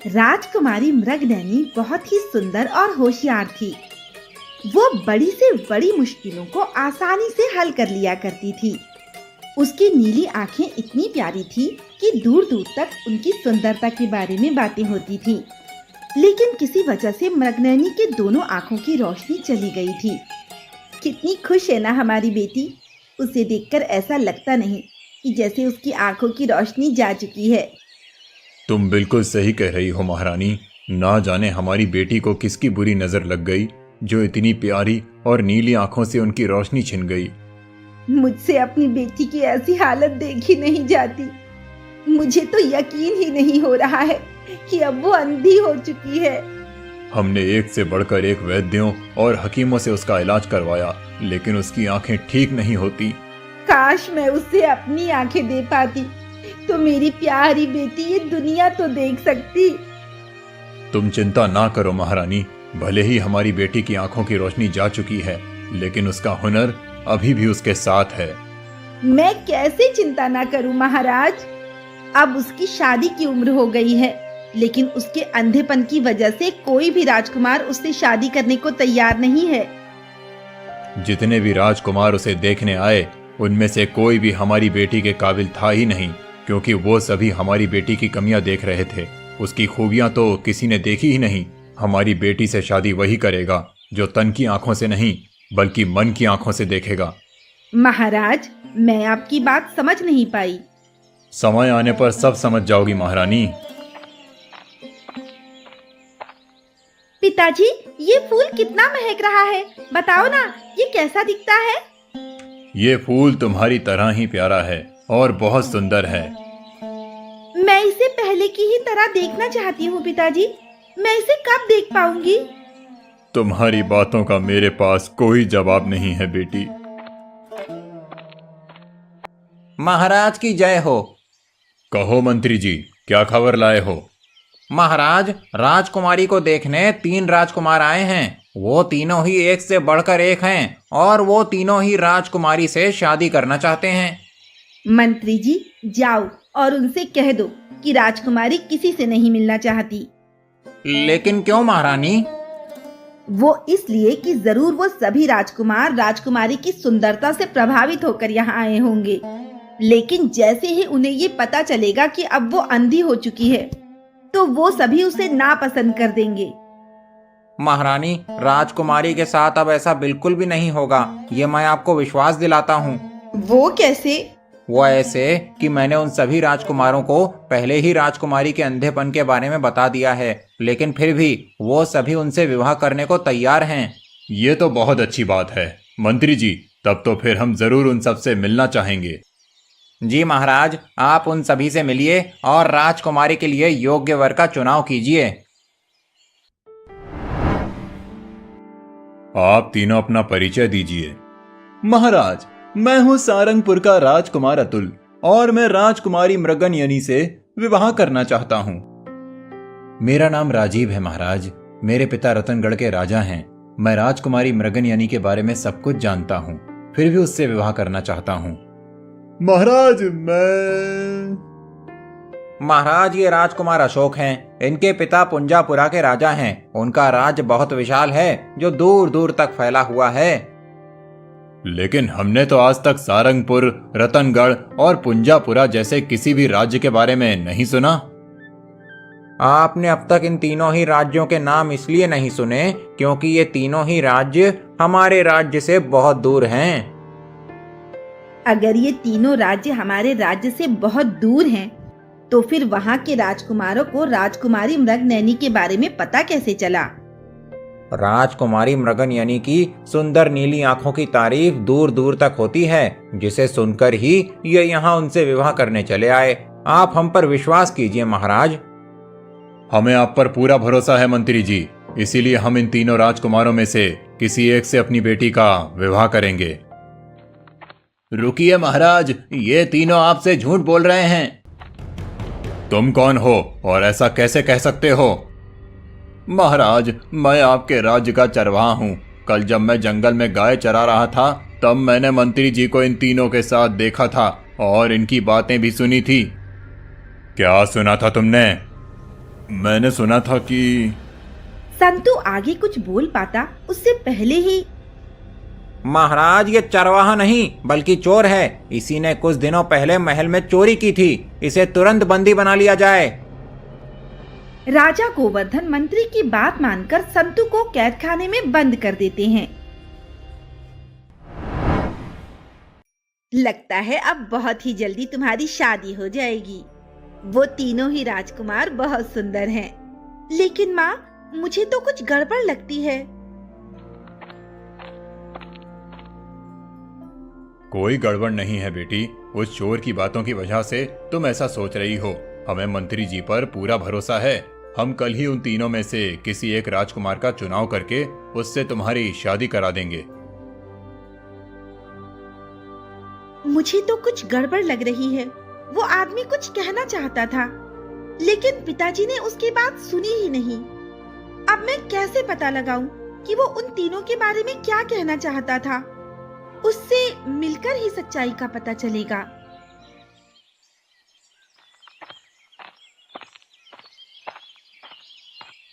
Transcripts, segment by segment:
राजकुमारी मृगनयनी बहुत ही सुंदर और होशियार थी। वो बड़ी से बड़ी मुश्किलों को आसानी से हल कर लिया करती थी। उसकी नीली आंखें इतनी प्यारी थी कि दूर दूर तक उनकी सुंदरता के बारे में बातें होती थी। लेकिन किसी वजह से मृगनयनी के दोनों आंखों की रोशनी चली गई थी। कितनी खुश है ना हमारी बेटी। उसे देखकर ऐसा लगता नहीं कि जैसे उसकी आंखों की रोशनी जा चुकी है। तुम बिल्कुल सही कह रही हो महारानी। ना जाने हमारी बेटी को किसकी बुरी नजर लग गई जो इतनी प्यारी और नीली आंखों से उनकी रोशनी छिन गई। मुझसे अपनी बेटी की ऐसी हालत देखी नहीं जाती। मुझे तो यकीन ही नहीं हो रहा है कि अब वो अंधी हो चुकी है। हमने एक से बढ़कर एक वैद्यों और हकीमों से उसका इलाज करवाया, लेकिन उसकी आंखें ठीक नहीं होती। काश मैं उसे अपनी आंखें दे पाती तो मेरी प्यारी बेटी ये दुनिया तो देख सकती। तुम चिंता ना करो महारानी। भले ही हमारी बेटी की आंखों की रोशनी जा चुकी है, लेकिन उसका हुनर अभी भी उसके साथ है। मैं कैसे चिंता ना करूं महाराज। अब उसकी शादी की उम्र हो गई है, लेकिन उसके अंधेपन की वजह से कोई भी राजकुमार उससे शादी करने को तैयार नहीं है। जितने भी राजकुमार उसे देखने आए, उनमें से कोई भी हमारी बेटी के काबिल था ही नहीं, क्योंकि वो सभी हमारी बेटी की कमियां देख रहे थे। उसकी खूबियां तो किसी ने देखी ही नहीं। हमारी बेटी से शादी वही करेगा जो तन की आंखों से नहीं, बल्कि मन की आंखों से देखेगा। महाराज, मैं आपकी बात समझ नहीं पाई। समय आने पर सब समझ जाओगी महारानी। पिताजी, ये फूल कितना महक रहा है, बताओ ना, ये कैसा दिखता है? ये फूल तुम्हारी तरह ही प्यारा है और बहुत सुंदर है। मैं इसे पहले की ही तरह देखना चाहती हूँ पिताजी। मैं इसे कब देख पाऊंगी? तुम्हारी बातों का मेरे पास कोई जवाब नहीं है बेटी। महाराज की जय हो। कहो मंत्री जी, क्या खबर लाए हो? महाराज, राजकुमारी को देखने 3 राजकुमार आए हैं। वो तीनों ही एक से बढ़कर एक हैं और वो तीनों ही राजकुमारी से शादी करना चाहते हैं। मंत्री जी, जाओ और उनसे कह दो कि राजकुमारी किसी से नहीं मिलना चाहती। लेकिन क्यों महारानी? वो इसलिए कि जरूर वो सभी राजकुमार राजकुमारी की सुंदरता से प्रभावित होकर यहाँ आए होंगे। लेकिन जैसे ही उन्हें ये पता चलेगा कि अब वो अंधी हो चुकी है, तो वो सभी उसे नापसंद कर देंगे। महारानी, राजकुमारी के साथ अब ऐसा बिल्कुल भी नहीं होगा, ये मैं आपको विश्वास दिलाता हूँ। वो कैसे? वो ऐसे कि मैंने उन सभी राजकुमारों को पहले ही राजकुमारी के अंधेपन के बारे में बता दिया है, लेकिन फिर भी वो सभी उनसे विवाह करने को तैयार हैं। ये तो बहुत अच्छी बात है मंत्री जी। तब तो फिर हम जरूर उन सबसे मिलना चाहेंगे। जी महाराज, आप उन सभी से मिलिए और राजकुमारी के लिए योग्य वर का चुनाव कीजिए। आप तीनों अपना परिचय दीजिए। महाराज, मैं हूँ सारंगपुर का राजकुमार अतुल और मैं राजकुमारी मृगनयनी से विवाह करना चाहता हूँ। मेरा नाम राजीव है महाराज। मेरे पिता रतनगढ़ के राजा हैं। मैं राजकुमारी मृगनयनी के बारे में सब कुछ जानता हूँ, फिर भी उससे विवाह करना चाहता हूँ। महाराज, महाराज, ये राजकुमार अशोक हैं। इनके पिता पुंजापुरा के राजा हैं। उनका राज्य बहुत विशाल है जो दूर दूर तक फैला हुआ है। लेकिन हमने तो आज तक सारंगपुर, रतनगढ़ और पुंजापुरा जैसे किसी भी राज्य के बारे में नहीं सुना। आपने अब तक इन तीनों ही राज्यों के नाम इसलिए नहीं सुने क्योंकि ये तीनों ही राज्य हमारे राज्य से बहुत दूर हैं। अगर ये तीनों राज्य हमारे राज्य से बहुत दूर हैं, तो फिर वहाँ के राजकुमारों को राजकुमारी मृगनयनी के बारे में पता कैसे चला? राजकुमारी मृगनयनी की सुंदर नीली आंखों की तारीफ दूर दूर तक होती है, जिसे सुनकर ही ये यहाँ उनसे विवाह करने चले आए। आप हम पर विश्वास कीजिए महाराज। हमें आप पर पूरा भरोसा है मंत्री जी, इसीलिए हम इन तीनों राजकुमारों में से किसी एक से अपनी बेटी का विवाह करेंगे। रुकिए महाराज, ये तीनों आपसे झूठ बोल रहे हैं। तुम कौन हो और ऐसा कैसे कह सकते हो? महाराज, मैं आपके राज्य का चरवाहा हूँ। कल जब मैं जंगल में गाय चरा रहा था, तब मैंने मंत्री जी को इन तीनों के साथ देखा था और इनकी बातें भी सुनी थी। क्या सुना था तुमने? मैंने सुना था कि संतु आगे कुछ बोल पाता उससे पहले ही महाराज, ये चरवाहा नहीं बल्कि चोर है। इसी ने कुछ दिनों पहले महल में चोरी की थी। इसे तुरंत बंदी बना लिया जाए। राजा गोवर्धन मंत्री की बात मानकर संतु को कैद खाने में बंद कर देते हैं। लगता है अब बहुत ही जल्दी तुम्हारी शादी हो जाएगी। वो तीनों ही राजकुमार बहुत सुंदर हैं। लेकिन माँ, मुझे तो कुछ गड़बड़ लगती है। कोई गड़बड़ नहीं है बेटी। उस चोर की बातों की वजह से तुम ऐसा सोच रही हो। हमें मंत्री जी पर पूरा भरोसा है। हम कल ही उन तीनों में से किसी एक राजकुमार का चुनाव करके उससे तुम्हारी शादी करा देंगे। मुझे तो कुछ गड़बड़ लग रही है। वो आदमी कुछ कहना चाहता था, लेकिन पिताजी ने उसकी बात सुनी ही नहीं। अब मैं कैसे पता लगाऊं कि वो उन तीनों के बारे में क्या कहना चाहता था? उससे मिलकर ही सच्चाई का पता चलेगा।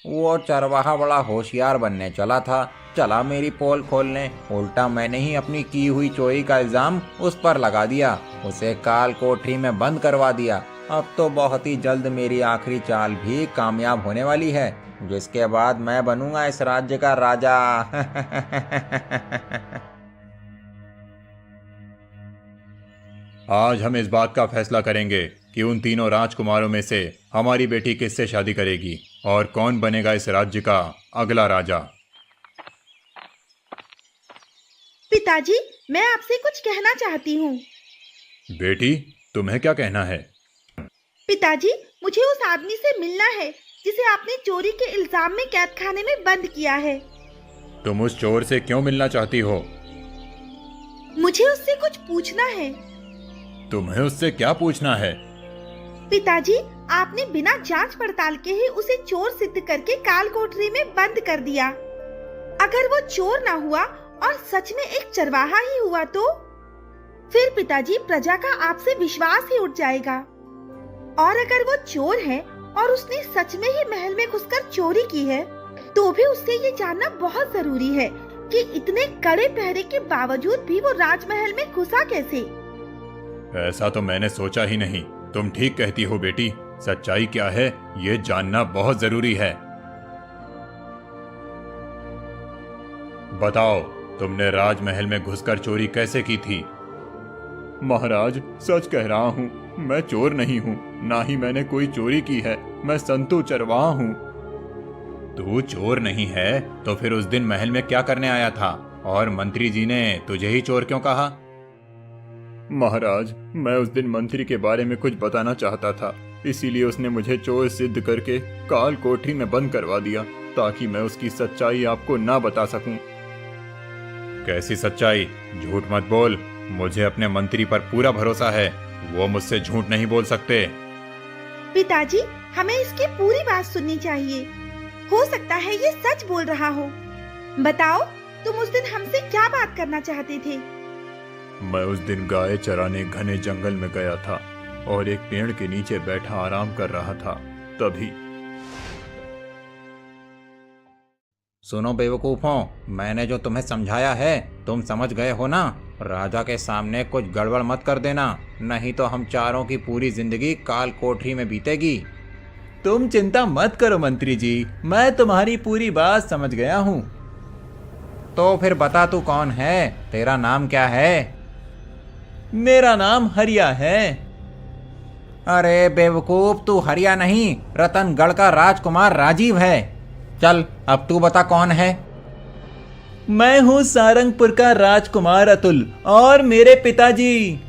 वो चरवाहा बड़ा होशियार बनने चला था। चला मेरी पोल खोलने। उल्टा मैंने ही अपनी की हुई चोरी का इल्जाम उस पर लगा दिया। उसे काल कोठरी में बंद करवा दिया। अब तो बहुत ही जल्द मेरी आखिरी चाल भी कामयाब होने वाली है, जिसके बाद मैं बनूंगा इस राज्य का राजा। आज हम इस बात का फैसला करेंगे कि उन तीनों राजकुमारों में से हमारी बेटी किससे शादी करेगी और कौन बनेगा इस राज्य का अगला राजा। पिताजी, मैं आपसे कुछ कहना चाहती हूँ। बेटी, तुम्हें क्या कहना है? पिताजी, मुझे उस आदमी से मिलना है जिसे आपने चोरी के इल्जाम में कैद खाने में बंद किया है। तुम उस चोर से क्यों मिलना चाहती हो? मुझे उससे कुछ पूछना है। तुम्हें उससे क्या पूछना है? पिताजी, आपने बिना जांच पड़ताल के ही उसे चोर सिद्ध करके काल कोठरी में बंद कर दिया। अगर वो चोर ना हुआ और सच में एक चरवाहा ही हुआ तो फिर पिताजी, प्रजा का आपसे विश्वास ही उठ जाएगा। और अगर वो चोर है और उसने सच में ही महल में घुसकर चोरी की है, तो भी उससे ये जानना बहुत जरूरी है कि इतने कड़े पहरे के बावजूद भी वो राजमहल में घुसा कैसे। ऐसा तो मैंने सोचा ही नहीं। तुम ठीक कहती हो बेटी। सच्चाई क्या है ये जानना बहुत जरूरी है। बताओ, तुमने राजमहल में घुसकर चोरी कैसे की थी? महाराज, सच कह रहा हूँ, मैं चोर नहीं हूँ, ना ही मैंने कोई चोरी की है। मैं संतु चरवाहा हूँ। तू चोर नहीं है तो फिर उस दिन महल में क्या करने आया था और मंत्री जी ने तुझे ही चोर क्यों कहा? महाराज, मैं उस दिन मंत्री के बारे में कुछ बताना चाहता था, इसीलिए उसने मुझे चोर सिद्ध करके काल कोठरी में बंद करवा दिया ताकि मैं उसकी सच्चाई आपको ना बता सकूं। कैसी सच्चाई? झूठ मत बोल। मुझे अपने मंत्री पर पूरा भरोसा है। वो मुझसे झूठ नहीं बोल सकते। पिताजी, हमें इसकी पूरी बात सुननी चाहिए। हो सकता है ये सच बोल रहा हो। बताओ, तुम उस दिन हमसे क्या बात करना चाहते थे? मैं उस दिन गाय चराने घने जंगल में गया था और एक पेड़ के नीचे बैठा आराम कर रहा था। तभी सुनो बेवकूफों, मैंने जो तुम्हें समझाया है तुम समझ गए हो ना। राजा के सामने कुछ गड़बड़ मत कर देना, नहीं तो हम चारों की पूरी जिंदगी काल कोठरी में बीतेगी। तुम चिंता मत करो मंत्री जी, मैं तुम्हारी पूरी बात समझ गया हूँ। तो फिर बता, तू कौन है? तेरा नाम क्या है? मेरा नाम हरिया है। अरे बेवकूफ, तू हरिया नहीं, रतनगढ़ का राजकुमार राजीव है। चल अब तू बता कौन है? मैं हूँ सारंगपुर का राजकुमार अतुल और मेरे पिताजी।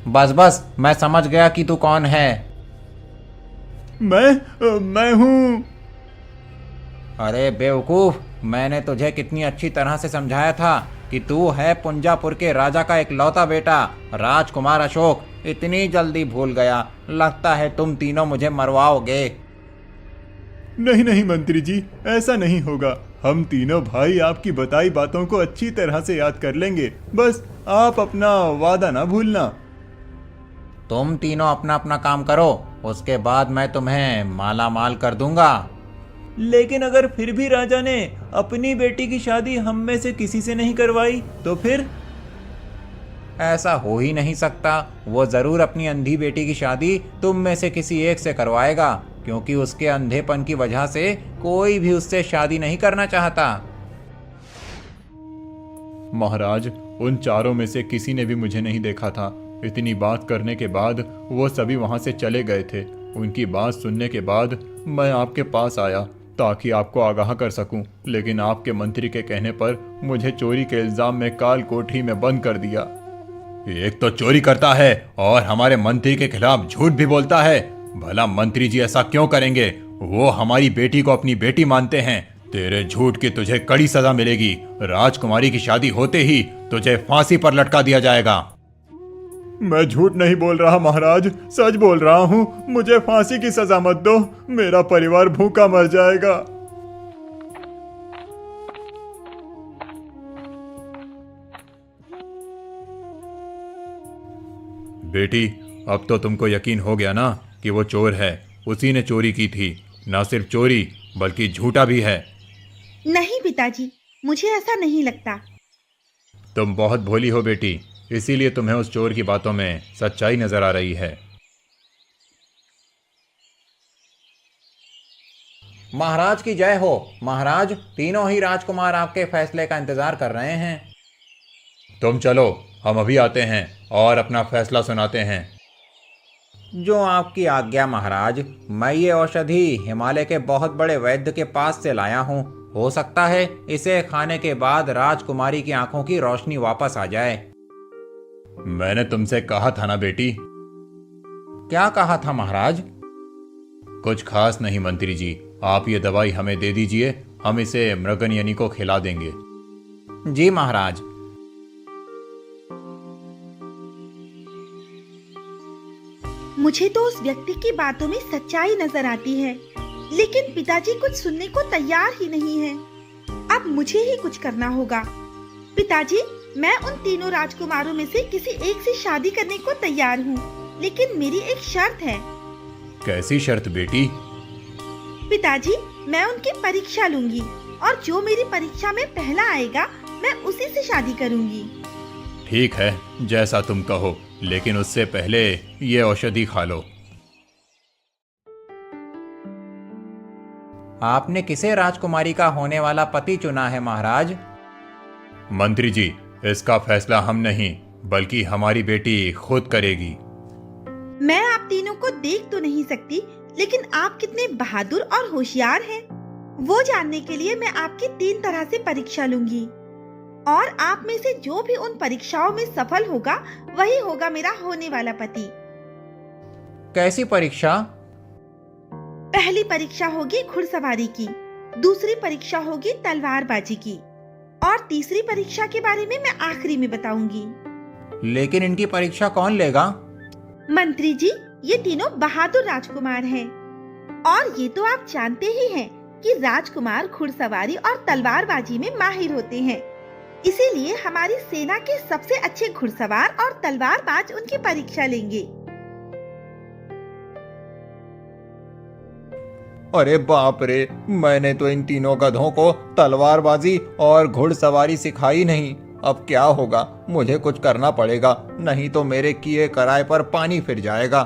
बस बस, मैं समझ गया कि तू कौन है। मैं हूँ। अरे बेवकूफ, मैंने तुझे कितनी अच्छी तरह से समझाया था कि तू है पुंजापुर के राजा का इकलौता बेटा राजकुमार अशोक। इतनी जल्दी भूल गया। लगता है तुम तीनों मुझे मरवाओगे। नहीं नहीं मंत्री जी, ऐसा नहीं होगा। हम तीनों भाई आपकी बताई बातों को अच्छी तरह से याद कर लेंगे। बस आप अपना वादा ना भूलना। तुम तीनों अपना अपना काम करो। उसके बाद मैं तुम्हें माला माल कर दूंगा। लेकिन अगर फिर भी राजा ने अपनी बेटी की शादी हम में से किसी से नहीं करवाई तो फिर? ऐसा हो ही नहीं सकता। वो जरूर अपनी अंधी बेटी की शादी तुम में से किसी एक से करवाएगा, क्योंकि उसके अंधेपन की वजह से कोई भी उससे शादी नहीं करना चाहता। महाराज, उन चारों में से किसी ने भी मुझे नहीं देखा था। इतनी बात करने के बाद वो सभी वहां से चले गए थे। उनकी बात सुनने के बाद मैं आपके पास आया ताकि आपको आगाह कर सकूं, लेकिन आपके मंत्री के कहने पर मुझे चोरी के इल्जाम में काल कोठरी में बंद कर दिया। एक तो चोरी करता है और हमारे मंत्री के खिलाफ झूठ भी बोलता है। भला मंत्री जी ऐसा क्यों करेंगे? वो हमारी बेटी को अपनी बेटी मानते हैं। तेरे झूठ की तुझे कड़ी सजा मिलेगी। राजकुमारी की शादी होते ही तुझे फांसी पर लटका दिया जाएगा। मैं झूठ नहीं बोल रहा महाराज, सच बोल रहा हूँ। मुझे फांसी की सजा मत दो, मेरा परिवार भूखा मर जाएगा। बेटी, अब तो तुमको यकीन हो गया ना कि वो चोर है। उसी ने चोरी की थी। ना सिर्फ चोरी बल्कि झूठा भी है। नहीं पिताजी, मुझे ऐसा नहीं लगता। तुम बहुत भोली हो बेटी, इसीलिए तुम्हें उस चोर की बातों में सच्चाई नजर आ रही है। महाराज की जय हो। महाराज, तीनों ही राजकुमार आपके फैसले का इंतजार कर रहे हैं। तुम चलो, हम अभी आते हैं और अपना फैसला सुनाते हैं। जो आपकी आज्ञा महाराज। मैं ये औषधि हिमालय के बहुत बड़े वैद्य के पास से लाया हूँ। हो सकता है इसे खाने के बाद राजकुमारी की आंखों की रोशनी वापस आ जाए। मैंने तुमसे कहा था ना बेटी। क्या कहा था महाराज? कुछ खास नहीं मंत्री जी, आप ये दवाई हमें दे दीजिए, हम इसे मृगनयनी को खिला देंगे। जी महाराज। मुझे तो उस व्यक्ति की बातों में सच्चाई नजर आती है, लेकिन पिताजी कुछ सुनने को तैयार ही नहीं है। अब मुझे ही कुछ करना होगा। पिताजी, मैं उन तीनों राजकुमारों में से किसी एक से शादी करने को तैयार हूँ, लेकिन मेरी एक शर्त है। कैसी शर्त बेटी? पिताजी, मैं उनकी परीक्षा लूंगी और जो मेरी परीक्षा में पहला आएगा मैं उसी से शादी करूंगी। ठीक है, जैसा तुम कहो, लेकिन उससे पहले ये औषधि खा लो। आपने किसे राजकुमारी का होने वाला पति चुना है महाराज? मंत्री जी, इसका फैसला हम नहीं बल्कि हमारी बेटी खुद करेगी। मैं आप तीनों को देख तो नहीं सकती, लेकिन आप कितने बहादुर और होशियार हैं, वो जानने के लिए मैं आपकी 3 तरह से परीक्षा लूंगी और आप में से जो भी उन परीक्षाओं में सफल होगा वही होगा मेरा होने वाला पति। कैसी परीक्षा? पहली परीक्षा होगी घुड़सवारी की, दूसरी परीक्षा होगी तलवारबाजी की और तीसरी परीक्षा के बारे में मैं आखिरी में बताऊंगी। लेकिन इनकी परीक्षा कौन लेगा? मंत्री जी, ये तीनों बहादुर राजकुमार हैं और ये तो आप जानते ही हैं कि राजकुमार घुड़सवारी और तलवारबाजी में माहिर होते हैं। इसीलिए हमारी सेना के सबसे अच्छे घुड़सवार और तलवारबाज उनकी परीक्षा लेंगे। अरे बाप रे, मैंने तो इन तीनों गधों को तलवारबाजी और घुड़सवारी सिखाई नहीं। अब क्या होगा? मुझे कुछ करना पड़ेगा, नहीं तो मेरे किए कराए पर पानी फिर जाएगा।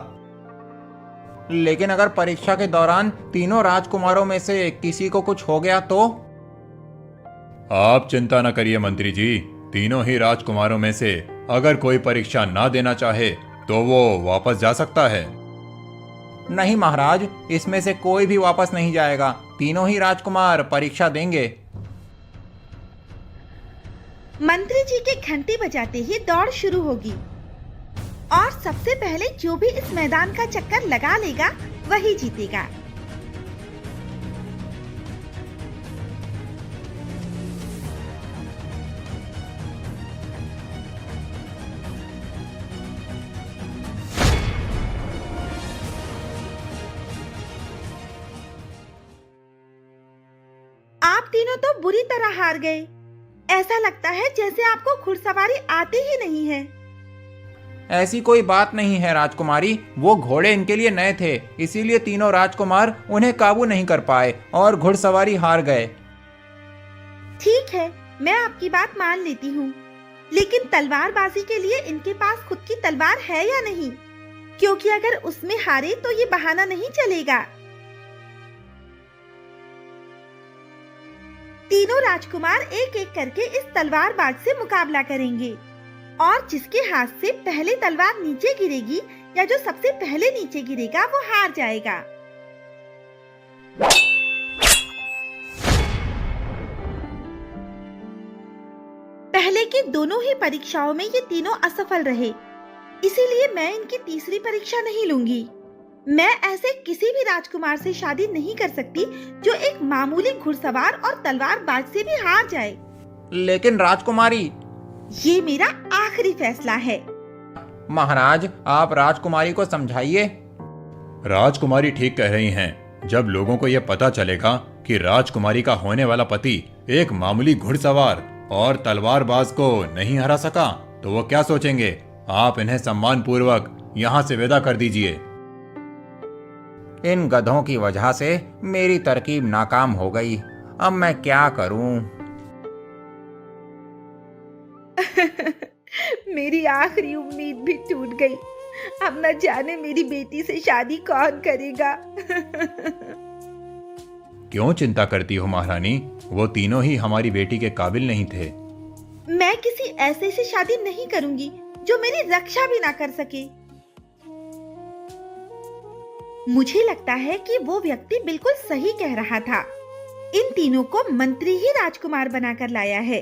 लेकिन अगर परीक्षा के दौरान तीनों राजकुमारों में से किसी को कुछ हो गया तो? आप चिंता न करिए मंत्री जी, तीनों ही राजकुमारों में से अगर कोई परीक्षा ना देना चाहे तो वो वापस जा सकता है। नहीं महाराज, इसमें से कोई भी वापस नहीं जाएगा। तीनों ही राजकुमार परीक्षा देंगे। मंत्री जी के घंटी बजाते ही दौड़ शुरू होगी और सबसे पहले जो भी इस मैदान का चक्कर लगा लेगा वही जीतेगा। आप तीनों तो बुरी तरह हार गए। ऐसा लगता है जैसे आपको घुड़सवारी आती ही नहीं है। ऐसी कोई बात नहीं है राजकुमारी, वो घोड़े इनके लिए नए थे, इसीलिए तीनों राजकुमार उन्हें काबू नहीं कर पाए और घुड़सवारी हार गए। ठीक है, मैं आपकी बात मान लेती हूँ, लेकिन तलवारबाजी के लिए इनके पास खुद की तलवार है या नहीं? क्योंकि अगर उसमें हारे तो ये बहाना नहीं चलेगा। तीनों राजकुमार एक एक करके इस तलवारबाज से मुकाबला करेंगे और जिसके हाथ से पहले तलवार नीचे गिरेगी या जो सबसे पहले नीचे गिरेगा वो हार जाएगा। पहले की दोनों ही परीक्षाओं में ये तीनों असफल रहे, इसीलिए मैं इनकी तीसरी परीक्षा नहीं लूंगी। मैं ऐसे किसी भी राजकुमार से शादी नहीं कर सकती जो एक मामूली घुड़सवार और तलवारबाज से भी हार जाए। लेकिन राजकुमारी, ये मेरा आखिरी फैसला है। महाराज, आप राजकुमारी को समझाइए। राजकुमारी ठीक कह रही हैं। जब लोगों को यह पता चलेगा कि राजकुमारी का होने वाला पति एक मामूली घुड़सवार और तलवारबाज को नहीं हरा सका, तो वो क्या सोचेंगे? आप इन्हें सम्मान पूर्वक यहाँ से विदा कर दीजिए। इन गधों की वजह से मेरी तरकीब नाकाम हो गई। अब मैं क्या करूं? मेरी आखिरी उम्मीद भी टूट गई। अब न जाने मेरी बेटी से शादी कौन करेगा। क्यों चिंता करती हो महारानी? वो तीनों ही हमारी बेटी के काबिल नहीं थे। मैं किसी ऐसे से शादी नहीं करूंगी जो मेरी रक्षा भी ना कर सके। मुझे लगता है कि वो व्यक्ति बिल्कुल सही कह रहा था। इन तीनों को मंत्री ही राजकुमार बनाकर लाया है,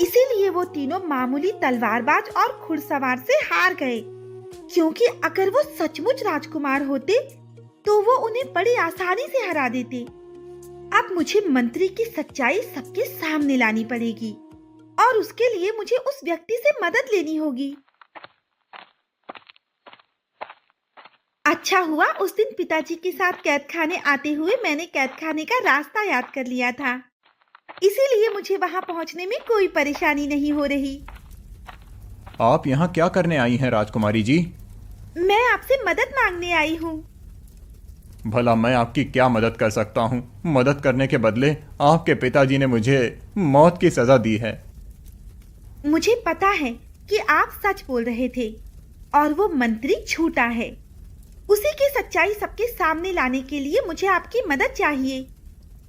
इसीलिए वो तीनों मामूली तलवारबाज और घुड़सवार से हार गए। क्योंकि अगर वो सचमुच राजकुमार होते तो वो उन्हें बड़ी आसानी से हरा देते। अब मुझे मंत्री की सच्चाई सबके सामने लानी पड़ेगी और उसके लिए मुझे उस व्यक्ति से मदद लेनी होगी। अच्छा हुआ उस दिन पिताजी के साथ कैदखाने आते हुए मैंने कैदखाने का रास्ता याद कर लिया था, इसीलिए मुझे वहां पहुंचने में कोई परेशानी नहीं हो रही। आप यहाँ क्या करने आई हैं राजकुमारी जी? मैं आपसे मदद मांगने आई हूँ। भला मैं आपकी क्या मदद कर सकता हूँ? मदद करने के बदले आपके पिताजी ने मुझे मौत की सजा दी है। मुझे पता है कि आप सच बोल रहे थे और वो मंत्री झूठा है। उसी की सच्चाई सबके सामने लाने के लिए मुझे आपकी मदद चाहिए।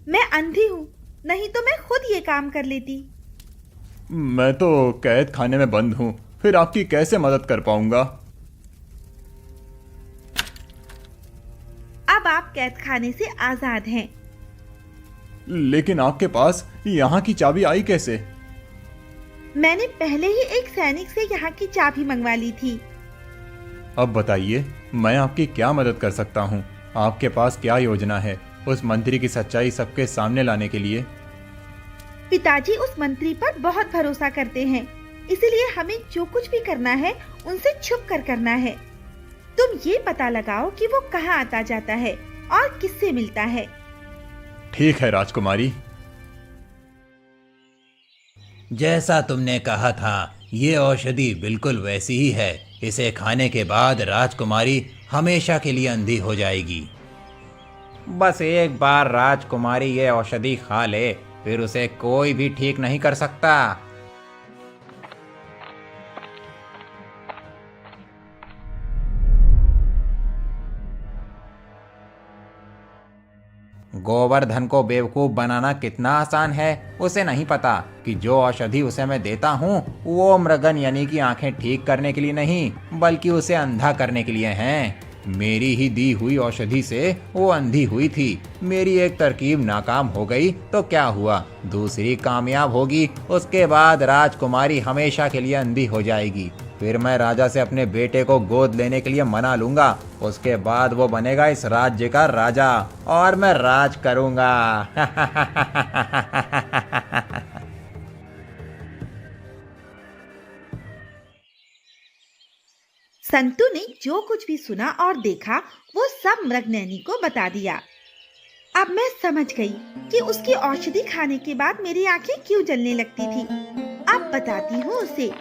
मैं अंधी हूँ, नहीं तो मैं खुद ये काम कर लेती। मैं तो कैद खाने में बंद हूँ, फिर आपकी कैसे मदद कर पाऊंगा? अब आप कैद खाने से आजाद हैं। लेकिन आपके पास यहाँ की चाबी आई कैसे? मैंने पहले ही एक सैनिक से यहाँ की चाबी मंगवा ली थी। अब बताइए, मैं आपकी क्या मदद कर सकता हूँ? आपके पास क्या योजना है उस मंत्री की सच्चाई सबके सामने लाने के लिए? पिताजी उस मंत्री पर बहुत भरोसा करते हैं, इसलिए हमें जो कुछ भी करना है उनसे छुप कर करना है। तुम ये पता लगाओ कि वो कहाँ आता जाता है और किससे मिलता है। ठीक है राजकुमारी। जैसा तुमने कहा था, ये औषधि बिल्कुल वैसी ही है। इसे खाने के बाद राजकुमारी हमेशा के लिए अंधी हो जाएगी। बस एक बार राजकुमारी ये औषधि खा ले, फिर उसे कोई भी ठीक नहीं कर सकता। गोवर्धन को बेवकूफ बनाना कितना आसान है, उसे नहीं पता कि जो औषधि उसे मैं देता हूँ वो मृगन यानी कि आंखें ठीक करने के लिए नहीं, बल्कि उसे अंधा करने के लिए हैं। मेरी ही दी हुई औषधि से वो अंधी हुई थी। मेरी एक तरकीब नाकाम हो गई तो क्या हुआ, दूसरी कामयाब होगी। उसके बाद राजकुमारी हमेशा के लिए अंधी हो जाएगी। फिर मैं राजा से अपने बेटे को गोद लेने के लिए मना लूंगा। उसके बाद वो बनेगा इस राज्य का राजा और मैं राज करूंगा। संतू ने जो कुछ भी सुना और देखा वो सब मृगनयनी को बता दिया। अब मैं समझ गई कि उसकी औषधि खाने के बाद मेरी आंखें क्यों जलने लगती थी। अब बताती हूँ उसे।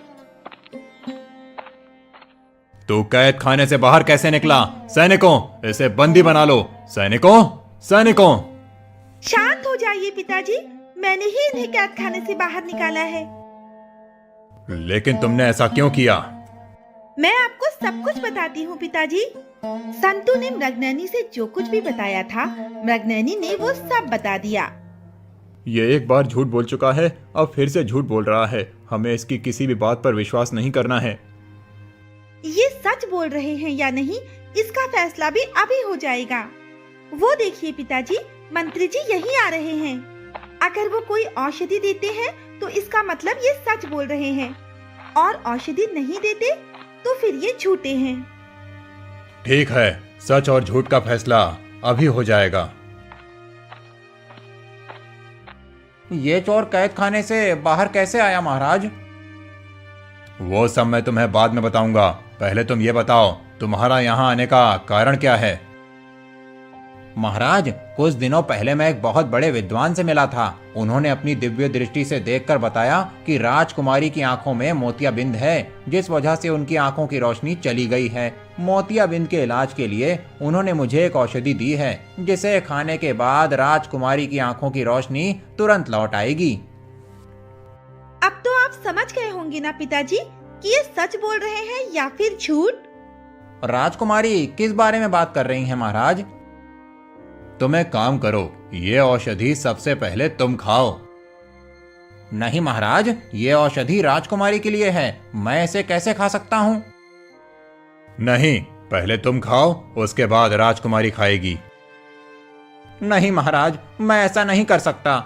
तू कैद खाने से बाहर कैसे निकला? सैनिकों, इसे बंदी बना लो। सैनिकों, सैनिकों। शांत हो जाइए पिताजी, मैंने ही इन्हें कैद खाने से बाहर निकाला है। लेकिन तुमने ऐसा क्यों किया? मैं आपको सब कुछ बताती हूँ पिताजी। संतू ने मृगनयनी से जो कुछ भी बताया था, मृगनयनी ने वो सब बता दिया। ये एक बार झूठ बोल चुका है, अब फिर से झूठ बोल रहा है। हमें इसकी किसी भी बात पर विश्वास नहीं करना है। ये सच बोल रहे हैं या नहीं, इसका फैसला भी अभी हो जाएगा। वो देखिए पिताजी, मंत्री जी यहीं आ रहे हैं। अगर वो कोई औषधि देते हैं तो इसका मतलब ये सच बोल रहे हैं, और औषधि नहीं देते तो फिर ये झूठे हैं। ठीक है, सच और झूठ का फैसला अभी हो जाएगा। ये चोर कैद खाने से बाहर कैसे आया महाराज? वो सब मैं तुम्हें बाद में बताऊंगा। पहले तुम ये बताओ, तुम्हारा यहाँ आने का कारण क्या है? महाराज, कुछ दिनों पहले मैं एक बहुत बड़े विद्वान से मिला था। उन्होंने अपनी दिव्य दृष्टि से देखकर बताया कि राजकुमारी की आंखों में मोतियाबिंद है, जिस वजह से उनकी आंखों की रोशनी चली गई है। मोतियाबिंद के इलाज के लिए उन्होंने मुझे एक औषधि दी है, जिसे खाने के बाद राजकुमारी की आंखों की रोशनी तुरंत लौट आएगी। अब तो आप समझ गए होंगे ना पिताजी कि ये सच बोल रहे हैं या फिर झूठ। राजकुमारी किस बारे में बात कर रही हैं महाराज? तुम एक काम करो, ये औषधि सबसे पहले तुम खाओ। नहीं महाराज, ये औषधि राजकुमारी के लिए है, मैं इसे कैसे खा सकता हूँ? नहीं, पहले तुम खाओ, उसके बाद राजकुमारी खाएगी। नहीं महाराज, मैं ऐसा नहीं कर सकता।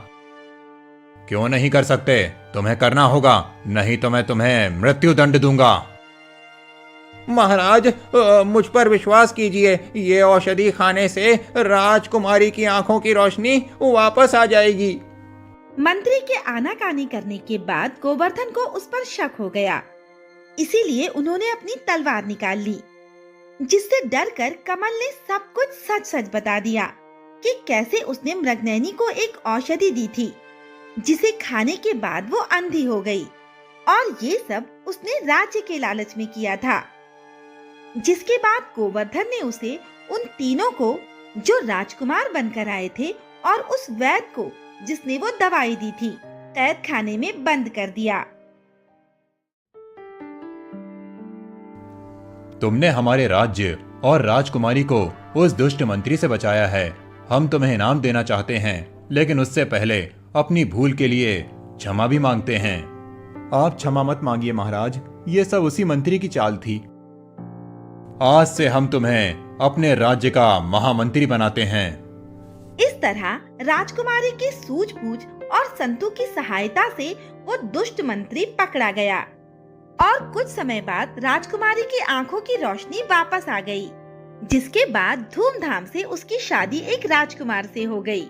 क्यों नहीं कर सकते? तुम्हें करना होगा, नहीं तो मैं तुम्हें मृत्यु दंड दूंगा। महाराज, मुझ पर विश्वास कीजिए, ये औषधि खाने से राजकुमारी की आंखों की रोशनी वापस आ जाएगी। मंत्री के आनाकानी करने के बाद गोवर्धन को उस पर शक हो गया, इसीलिए उन्होंने अपनी तलवार निकाल ली, जिससे डरकर कमल ने सब कुछ सच सच बता दिया कि कैसे उसने मृगनयनी को एक औषधि दी थी, जिसे खाने के बाद वो अंधी हो गई, और ये सब उसने राज्य के लालच में किया था। जिसके बाद गोवर्धन ने उसे, उन तीनों को जो राजकुमार बनकर आए थे, और उस वैद्य को जिसने वो दवाई दी थी, कैद खाने में बंद कर दिया। तुमने हमारे राज्य और राजकुमारी को उस दुष्ट मंत्री से बचाया है। हम तुम्हें इनाम देना चाहते हैं, लेकिन उससे पहले अपनी भूल के लिए क्षमा भी मांगते हैं। आप क्षमा मत मांगिए महाराज, ये सब उसी मंत्री की चाल थी। आज से हम तुम्हें अपने राज्य का महामंत्री बनाते हैं। इस तरह राजकुमारी की सूझबूझ और संतु की सहायता से वो दुष्ट मंत्री पकड़ा गया, और कुछ समय बाद राजकुमारी की आंखों की रोशनी वापस आ गई, जिसके बाद धूमधाम से उसकी शादी एक राजकुमार से हो गई।